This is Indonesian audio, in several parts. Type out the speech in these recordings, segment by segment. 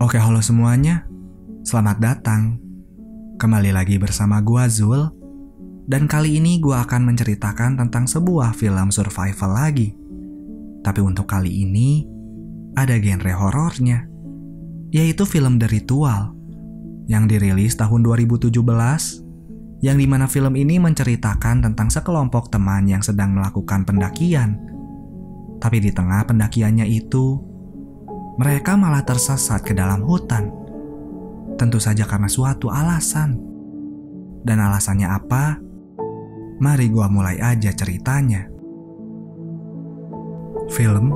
Oke, halo semuanya. Selamat datang. Kembali lagi bersama gua Zul. Dan kali ini gua akan menceritakan tentang sebuah film survival lagi. Tapi untuk kali ini ada genre horornya, yaitu film The Ritual yang dirilis tahun 2017, yang dimana film ini menceritakan tentang sekelompok teman yang sedang melakukan pendakian. Tapi di tengah pendakiannya itu, mereka malah tersesat ke dalam hutan. Tentu saja karena suatu alasan. Dan alasannya apa? Mari gua mulai aja ceritanya. Film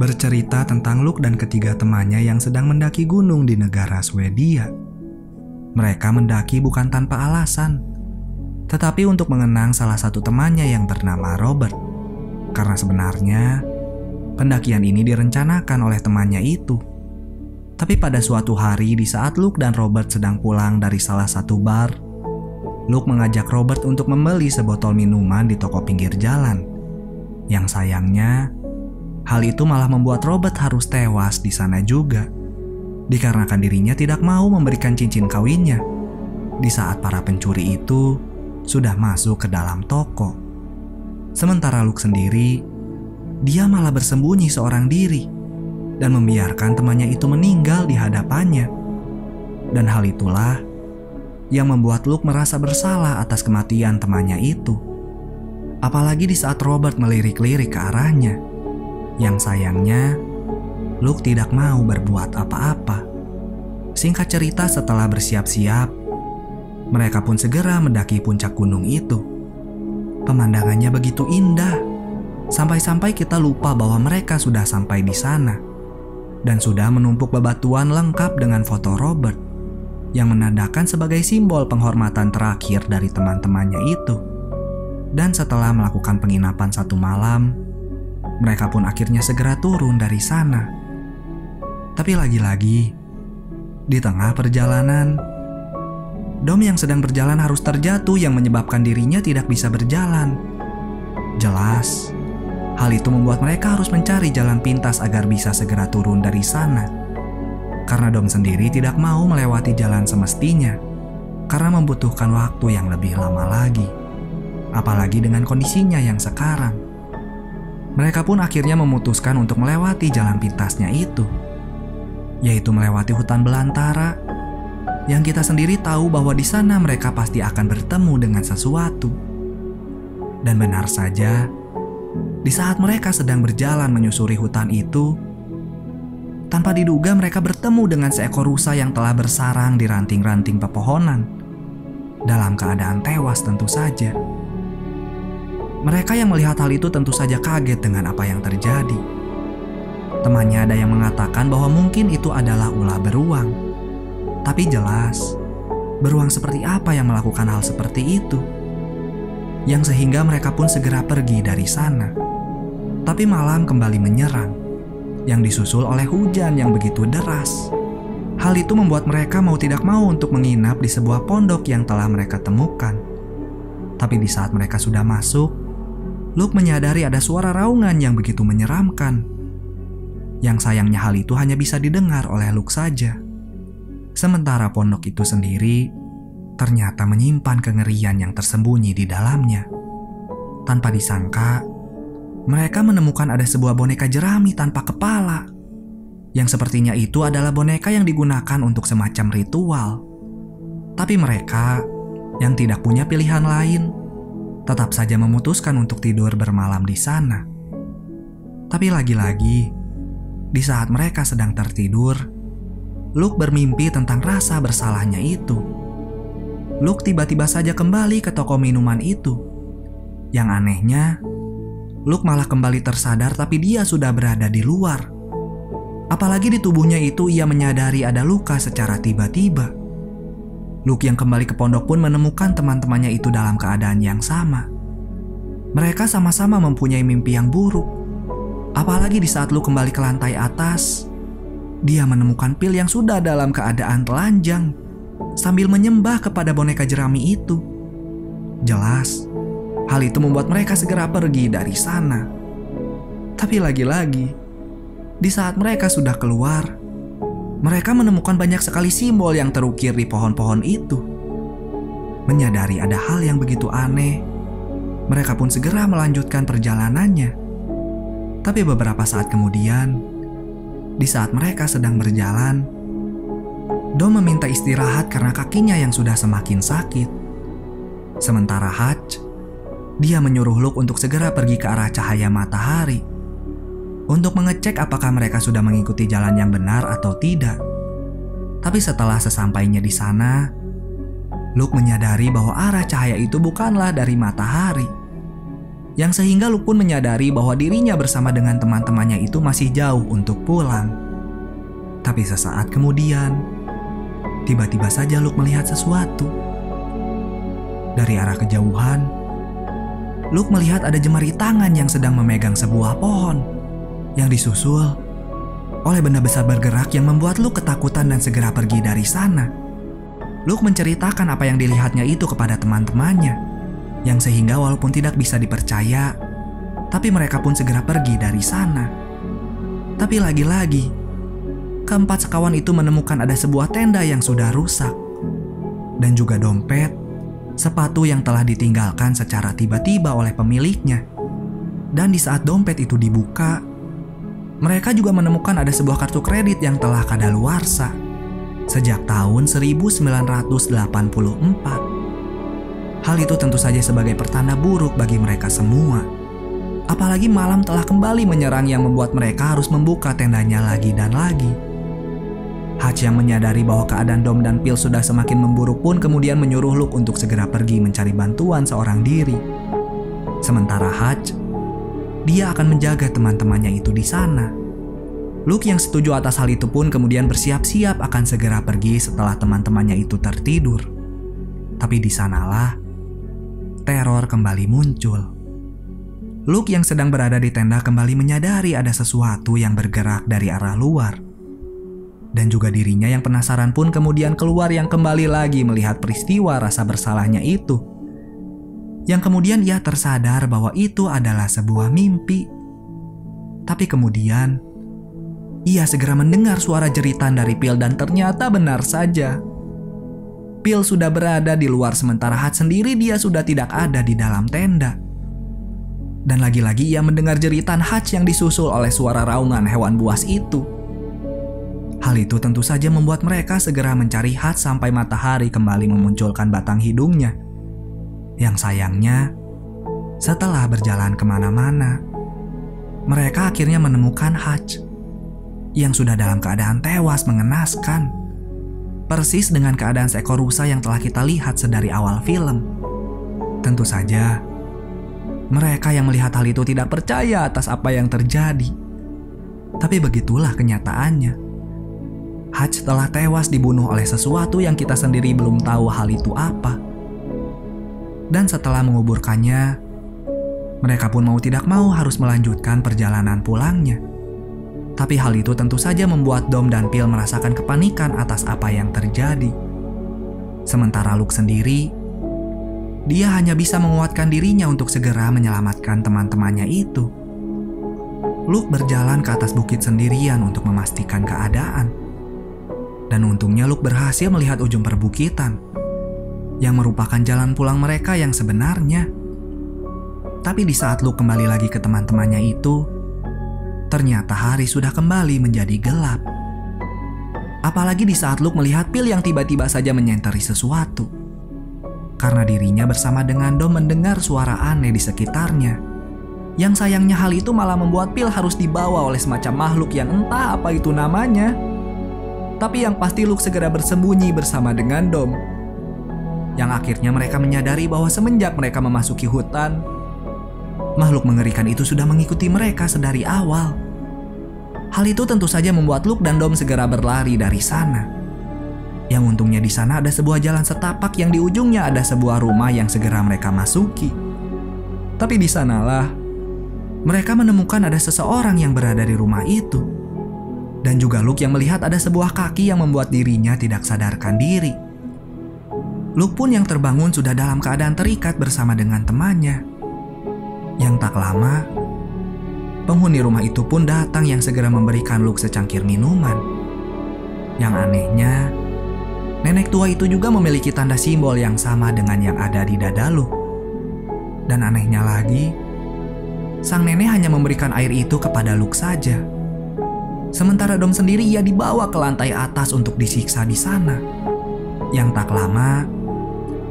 bercerita tentang Luke dan ketiga temannya yang sedang mendaki gunung di negara Swedia. Mereka mendaki bukan tanpa alasan, tetapi untuk mengenang salah satu temannya yang bernama Robert. Karena sebenarnya pendakian ini direncanakan oleh temannya itu. Tapi pada suatu hari di saat Luke dan Robert sedang pulang dari salah satu bar, Luke mengajak Robert untuk membeli sebotol minuman di toko pinggir jalan. Yang sayangnya, hal itu malah membuat Robert harus tewas di sana juga, dikarenakan dirinya tidak mau memberikan cincin kawinnya di saat para pencuri itu sudah masuk ke dalam toko. Sementara Luke sendiri, dia malah bersembunyi seorang diri dan membiarkan temannya itu meninggal di hadapannya. Dan hal itulah yang membuat Luke merasa bersalah atas kematian temannya itu. Apalagi di saat Robert melirik-lirik ke arahnya. Yang sayangnya, Luke tidak mau berbuat apa-apa. Singkat cerita, setelah bersiap-siap, mereka pun segera mendaki puncak gunung itu. Pemandangannya begitu indah, sampai-sampai kita lupa bahwa mereka sudah sampai di sana dan sudah menumpuk bebatuan lengkap dengan foto Robert yang menandakan sebagai simbol penghormatan terakhir dari teman-temannya itu. Dan setelah melakukan penginapan 1 malam, mereka pun akhirnya segera turun dari sana. Tapi lagi-lagi, di tengah perjalanan, Dom yang sedang berjalan harus terjatuh yang menyebabkan dirinya tidak bisa berjalan. Jelas, hal itu membuat mereka harus mencari jalan pintas agar bisa segera turun dari sana. Karena Dom sendiri tidak mau melewati jalan semestinya, karena membutuhkan waktu yang lebih lama lagi. Apalagi dengan kondisinya yang sekarang. Mereka pun akhirnya memutuskan untuk melewati jalan pintasnya itu, yaitu melewati hutan belantara, yang kita sendiri tahu bahwa di sana mereka pasti akan bertemu dengan sesuatu. Dan benar saja, di saat mereka sedang berjalan menyusuri hutan itu, tanpa diduga mereka bertemu dengan seekor rusa yang telah bersarang di ranting-ranting pepohonan, dalam keadaan tewas tentu saja. Mereka yang melihat hal itu tentu saja kaget dengan apa yang terjadi. Temannya ada yang mengatakan bahwa mungkin itu adalah ulah beruang. Tapi jelas, beruang seperti apa yang melakukan hal seperti itu? Yang sehingga mereka pun segera pergi dari sana. Tapi malam kembali menyerang, yang disusul oleh hujan yang begitu deras. Hal itu membuat mereka mau tidak mau untuk menginap di sebuah pondok yang telah mereka temukan. Tapi di saat mereka sudah masuk, Luke menyadari ada suara raungan yang begitu menyeramkan. Yang sayangnya hal itu hanya bisa didengar oleh Luke saja. Sementara pondok itu sendiri ternyata menyimpan kengerian yang tersembunyi di dalamnya. Tanpa disangka, mereka menemukan ada sebuah boneka jerami tanpa kepala, yang sepertinya itu adalah boneka yang digunakan untuk semacam ritual. Tapi mereka yang tidak punya pilihan lain, tetap saja memutuskan untuk tidur bermalam di sana. Tapi lagi-lagi, di saat mereka sedang tertidur, Luke bermimpi tentang rasa bersalahnya itu. Luke tiba-tiba saja kembali ke toko minuman itu. Yang anehnya, Luke malah kembali tersadar tapi dia sudah berada di luar. Apalagi di tubuhnya itu ia menyadari ada luka secara tiba-tiba. Luke yang kembali ke pondok pun menemukan teman-temannya itu dalam keadaan yang sama. Mereka sama-sama mempunyai mimpi yang buruk. Apalagi di saat Luke kembali ke lantai atas, dia menemukan pil yang sudah dalam keadaan telanjang sambil menyembah kepada boneka jerami itu. Jelas, hal itu membuat mereka segera pergi dari sana. Tapi lagi-lagi, di saat mereka sudah keluar, mereka menemukan banyak sekali simbol yang terukir di pohon-pohon itu. Menyadari ada hal yang begitu aneh, mereka pun segera melanjutkan perjalanannya. Tapi beberapa saat kemudian, di saat mereka sedang berjalan, Dom meminta istirahat karena kakinya yang sudah semakin sakit. Sementara Hutch, dia menyuruh Luke untuk segera pergi ke arah cahaya matahari untuk mengecek apakah mereka sudah mengikuti jalan yang benar atau tidak. Tapi setelah sesampainya di sana, Luke menyadari bahwa arah cahaya itu bukanlah dari matahari. Yang sehingga Luke pun menyadari bahwa dirinya bersama dengan teman-temannya itu masih jauh untuk pulang. Tapi sesaat kemudian, tiba-tiba saja Luke melihat sesuatu. Dari arah kejauhan, Luke melihat ada jemari tangan yang sedang memegang sebuah pohon yang disusul oleh benda besar bergerak yang membuat Luke ketakutan dan segera pergi dari sana. Luke menceritakan apa yang dilihatnya itu kepada teman-temannya, yang sehingga walaupun tidak bisa dipercaya, tapi mereka pun segera pergi dari sana. Tapi lagi-lagi, keempat sekawan itu menemukan ada sebuah tenda yang sudah rusak, dan juga dompet, sepatu yang telah ditinggalkan secara tiba-tiba oleh pemiliknya. Dan di saat dompet itu dibuka, mereka juga menemukan ada sebuah kartu kredit yang telah kadaluarsa sejak tahun 1984. Hal itu tentu saja sebagai pertanda buruk bagi mereka semua. Apalagi malam telah kembali menyerang yang membuat mereka harus membuka tendanya lagi dan lagi. Hutch yang menyadari bahwa keadaan Dom dan Phil sudah semakin memburuk pun kemudian menyuruh Luke untuk segera pergi mencari bantuan seorang diri. Sementara Hutch, dia akan menjaga teman-temannya itu di sana. Luke yang setuju atas hal itu pun kemudian bersiap-siap akan segera pergi setelah teman-temannya itu tertidur. Tapi di sanalah teror kembali muncul. Luke yang sedang berada di tenda kembali menyadari ada sesuatu yang bergerak dari arah luar. Dan juga dirinya yang penasaran pun kemudian keluar yang kembali lagi melihat peristiwa rasa bersalahnya itu. Yang kemudian ia tersadar bahwa itu adalah sebuah mimpi. Tapi kemudian ia segera mendengar suara jeritan dari Phil dan ternyata benar saja. Phil sudah berada di luar sementara Hutch sendiri dia sudah tidak ada di dalam tenda. Dan lagi-lagi ia mendengar jeritan Hutch yang disusul oleh suara raungan hewan buas itu. Hal itu tentu saja membuat mereka segera mencari Hutch sampai matahari kembali memunculkan batang hidungnya. Yang sayangnya, setelah berjalan kemana-mana, mereka akhirnya menemukan Hutch yang sudah dalam keadaan tewas mengenaskan. Persis dengan keadaan seekor rusa yang telah kita lihat sedari awal film. Tentu saja, mereka yang melihat hal itu tidak percaya atas apa yang terjadi. Tapi begitulah kenyataannya. Hutch telah tewas dibunuh oleh sesuatu yang kita sendiri belum tahu hal itu apa. Dan setelah menguburkannya, mereka pun mau tidak mau harus melanjutkan perjalanan pulangnya. Tapi hal itu tentu saja membuat Dom dan Phil merasakan kepanikan atas apa yang terjadi. Sementara Luke sendiri, dia hanya bisa menguatkan dirinya untuk segera menyelamatkan teman-temannya itu. Luke berjalan ke atas bukit sendirian untuk memastikan keadaan. Dan untungnya Luke berhasil melihat ujung perbukitan, yang merupakan jalan pulang mereka yang sebenarnya. Tapi di saat Luke kembali lagi ke teman-temannya itu, ternyata hari sudah kembali menjadi gelap. Apalagi di saat Luke melihat Phil yang tiba-tiba saja menyenteri sesuatu. Karena dirinya bersama dengan Dom mendengar suara aneh di sekitarnya. Yang sayangnya hal itu malah membuat Phil harus dibawa oleh semacam makhluk yang entah apa itu namanya. Tapi yang pasti Luke segera bersembunyi bersama dengan Dom. Yang akhirnya mereka menyadari bahwa semenjak mereka memasuki hutan, makhluk mengerikan itu sudah mengikuti mereka sedari awal. Hal itu tentu saja membuat Luke dan Dom segera berlari dari sana. Yang untungnya di sana ada sebuah jalan setapak yang di ujungnya ada sebuah rumah yang segera mereka masuki. Tapi di sanalah mereka menemukan ada seseorang yang berada di rumah itu. Dan juga Luke yang melihat ada sebuah kaki yang membuat dirinya tidak sadarkan diri. Luke pun yang terbangun sudah dalam keadaan terikat bersama dengan temannya. Yang tak lama, penghuni rumah itu pun datang yang segera memberikan Luke secangkir minuman. Yang anehnya, nenek tua itu juga memiliki tanda simbol yang sama dengan yang ada di dada Luke. Dan anehnya lagi, sang nenek hanya memberikan air itu kepada Luke saja. Sementara Dom sendiri ia dibawa ke lantai atas untuk disiksa di sana. Yang tak lama,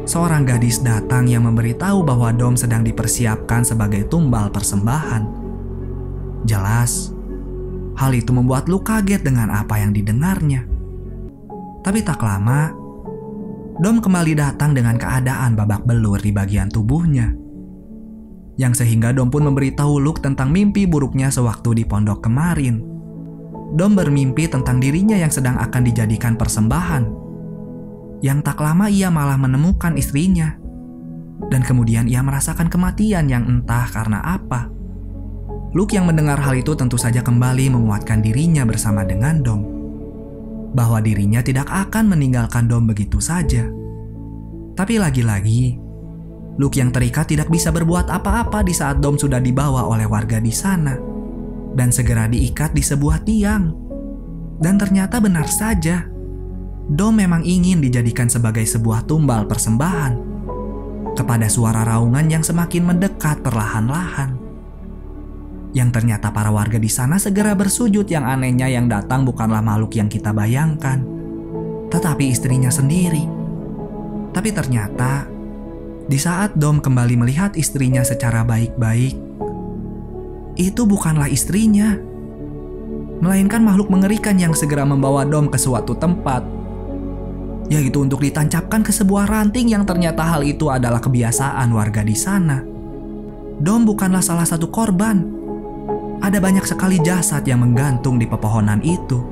seorang gadis datang yang memberitahu bahwa Dom sedang dipersiapkan sebagai tumbal persembahan. Jelas, hal itu membuat Luke kaget dengan apa yang didengarnya. Tapi tak lama, Dom kembali datang dengan keadaan babak belur di bagian tubuhnya. Yang sehingga Dom pun memberitahu Luke tentang mimpi buruknya sewaktu di pondok kemarin. Dom bermimpi tentang dirinya yang sedang akan dijadikan persembahan. Yang tak lama ia malah menemukan istrinya. Dan kemudian ia merasakan kematian yang entah karena apa. Luke yang mendengar hal itu tentu saja kembali menguatkan dirinya bersama dengan Dom. Bahwa dirinya tidak akan meninggalkan Dom begitu saja. Tapi lagi-lagi, Luke yang terikat tidak bisa berbuat apa-apa di saat Dom sudah dibawa oleh warga di sana dan segera diikat di sebuah tiang. Dan ternyata benar saja, Dom memang ingin dijadikan sebagai sebuah tumbal persembahan kepada suara raungan yang semakin mendekat perlahan-lahan. Yang ternyata para warga di sana segera bersujud. Yang anehnya yang datang bukanlah makhluk yang kita bayangkan, tetapi istrinya sendiri. Tapi ternyata di saat Dom kembali melihat istrinya secara baik-baik, itu bukanlah istrinya, melainkan makhluk mengerikan yang segera membawa Dom ke suatu tempat, yaitu untuk ditancapkan ke sebuah ranting yang ternyata hal itu adalah kebiasaan warga di sana. Dom bukanlah salah satu korban. Ada banyak sekali jasad yang menggantung di pepohonan itu.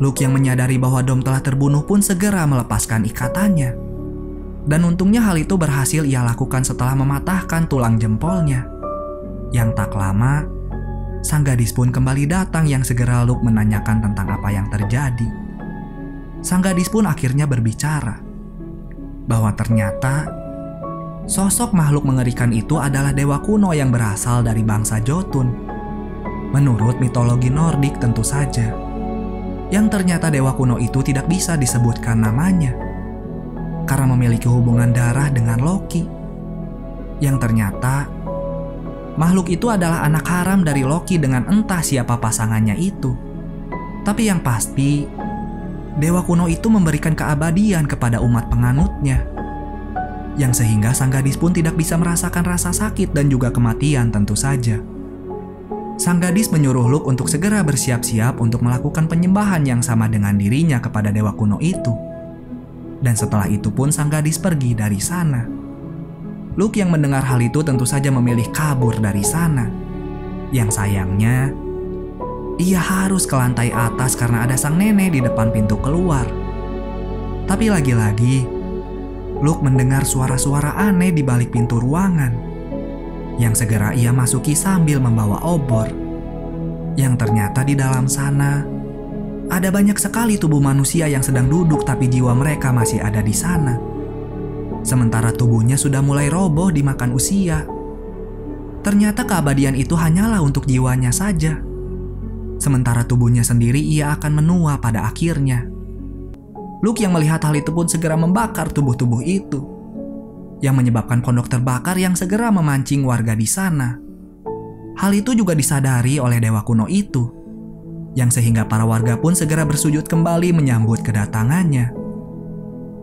Luke yang menyadari bahwa Dom telah terbunuh pun segera melepaskan ikatannya. Dan untungnya hal itu berhasil ia lakukan setelah mematahkan tulang jempolnya. Yang tak lama, sang gadis pun kembali datang yang segera Luke menanyakan tentang apa yang terjadi. Sang gadis pun akhirnya berbicara bahwa ternyata sosok makhluk mengerikan itu adalah dewa kuno yang berasal dari bangsa Jotun. Menurut mitologi Nordik tentu saja. Yang ternyata dewa kuno itu tidak bisa disebutkan namanya karena memiliki hubungan darah dengan Loki. Yang ternyata makhluk itu adalah anak haram dari Loki dengan entah siapa pasangannya itu. Tapi yang pasti, dewa kuno itu memberikan keabadian kepada umat penganutnya. Yang sehingga sang gadis pun tidak bisa merasakan rasa sakit dan juga kematian tentu saja. Sang gadis menyuruh Luke untuk segera bersiap-siap untuk melakukan penyembahan yang sama dengan dirinya kepada dewa kuno itu. Dan setelah itu pun sang gadis pergi dari sana. Luke yang mendengar hal itu tentu saja memilih kabur dari sana. Yang sayangnya, ia harus ke lantai atas karena ada sang nenek di depan pintu keluar. Tapi lagi-lagi, Luke mendengar suara-suara aneh di balik pintu ruangan. Yang segera ia masuki sambil membawa obor. Yang ternyata di dalam sana ada banyak sekali tubuh manusia yang sedang duduk tapi jiwa mereka masih ada di sana. Sementara tubuhnya sudah mulai roboh dimakan usia. Ternyata keabadian itu hanyalah untuk jiwanya saja. Sementara tubuhnya sendiri ia akan menua pada akhirnya. Luke yang melihat hal itu pun segera membakar tubuh-tubuh itu, yang menyebabkan pondok terbakar yang segera memancing warga di sana. Hal itu juga disadari oleh dewa kuno itu, yang sehingga para warga pun segera bersujud kembali menyambut kedatangannya.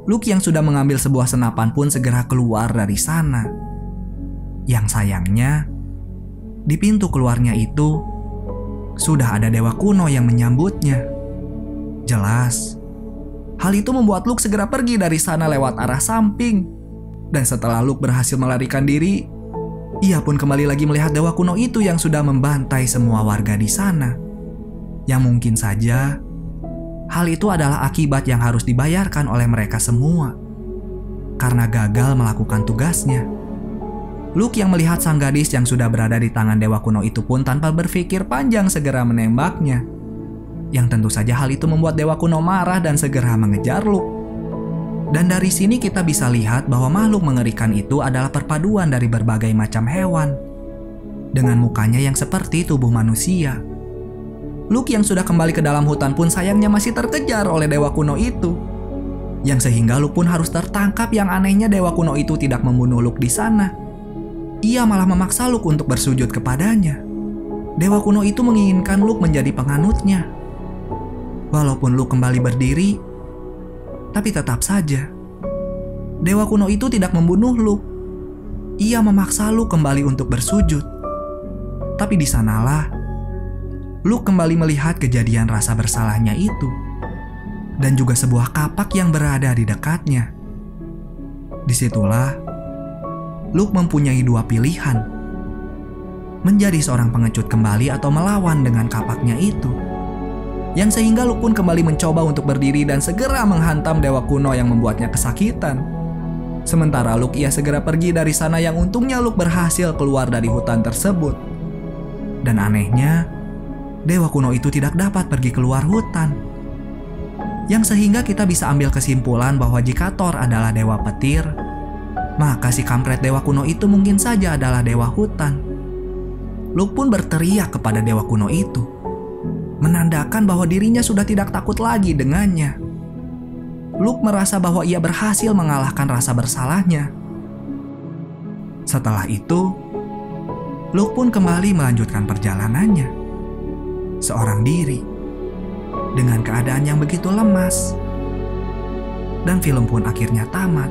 Luke yang sudah mengambil sebuah senapan pun segera keluar dari sana. Yang sayangnya, di pintu keluarnya itu sudah ada dewa kuno yang menyambutnya. Jelas, hal itu membuat Luke segera pergi dari sana lewat arah samping. Dan setelah Luke berhasil melarikan diri, ia pun kembali lagi melihat dewa kuno itu yang sudah membantai semua warga di sana. Yang mungkin saja hal itu adalah akibat yang harus dibayarkan oleh mereka semua karena gagal melakukan tugasnya. Luke yang melihat sang gadis yang sudah berada di tangan dewa kuno itu pun tanpa berpikir panjang segera menembaknya. Yang tentu saja hal itu membuat dewa kuno marah dan segera mengejar Luke. Dan dari sini kita bisa lihat bahwa makhluk mengerikan itu adalah perpaduan dari berbagai macam hewan dengan mukanya yang seperti tubuh manusia. Luke yang sudah kembali ke dalam hutan pun sayangnya masih terkejar oleh dewa kuno itu. Yang sehingga Luke pun harus tertangkap. Yang anehnya dewa kuno itu tidak membunuh Luke di sana. Ia malah memaksa Luke untuk bersujud kepadanya. Dewa kuno itu menginginkan Luke menjadi penganutnya. Walaupun Luke kembali berdiri, tapi tetap saja dewa kuno itu tidak membunuh Luke. Ia memaksa Luke kembali untuk bersujud. Tapi di sanalah Luke kembali melihat kejadian rasa bersalahnya itu dan juga sebuah kapak yang berada di dekatnya. Disitulah Luke mempunyai dua pilihan: menjadi seorang pengecut kembali atau melawan dengan kapaknya itu. Yang sehingga Luke pun kembali mencoba untuk berdiri dan segera menghantam dewa kuno yang membuatnya kesakitan. Sementara Luke ia segera pergi dari sana, yang untungnya Luke berhasil keluar dari hutan tersebut. Dan anehnya, dewa kuno itu tidak dapat pergi keluar hutan. Yang sehingga kita bisa ambil kesimpulan bahwa jika Thor adalah dewa petir, maka si kampret dewa kuno itu mungkin saja adalah dewa hutan. Luke pun berteriak kepada dewa kuno itu, menandakan bahwa dirinya sudah tidak takut lagi dengannya. Luke merasa bahwa ia berhasil mengalahkan rasa bersalahnya. Setelah itu, Luke pun kembali melanjutkan perjalanannya seorang diri, dengan keadaan yang begitu lemas. Dan film pun akhirnya tamat.